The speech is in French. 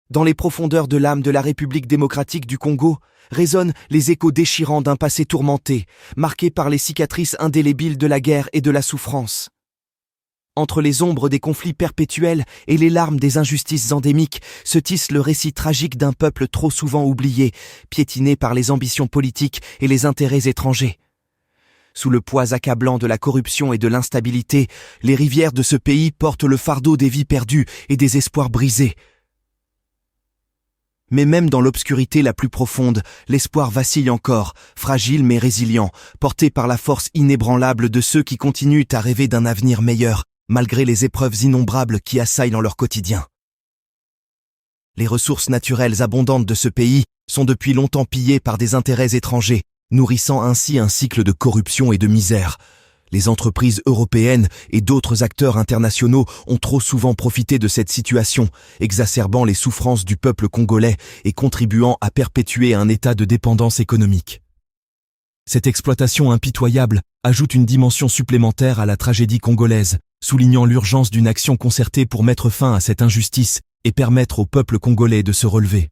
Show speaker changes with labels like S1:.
S1: Dans les profondeurs de l'âme de la République démocratique du Congo, résonnent les échos déchirants d'un passé tourmenté, marqué par les cicatrices indélébiles de la guerre et de la souffrance. Entre les ombres des conflits perpétuels et les larmes des injustices endémiques se tisse le récit tragique d'un peuple trop souvent oublié, piétiné par les ambitions politiques et les intérêts étrangers. Sous le poids accablant de la corruption et de l'instabilité, les rivières de ce pays portent le fardeau des vies perdues et des espoirs brisés. Mais même dans l'obscurité la plus profonde, l'espoir vacille encore, fragile mais résilient, porté par la force inébranlable de ceux qui continuent à rêver d'un avenir meilleur, malgré les épreuves innombrables qui assaillent dans leur quotidien. Les ressources naturelles abondantes de ce pays sont depuis longtemps pillées par des intérêts étrangers, nourrissant ainsi un cycle de corruption et de misère. Les entreprises européennes et d'autres acteurs internationaux ont trop souvent profité de cette situation, exacerbant les souffrances du peuple congolais et contribuant à perpétuer un état de dépendance économique. Cette exploitation impitoyable ajoute une dimension supplémentaire à la tragédie congolaise, soulignant l'urgence d'une action concertée pour mettre fin à cette injustice et permettre au peuple congolais de se relever.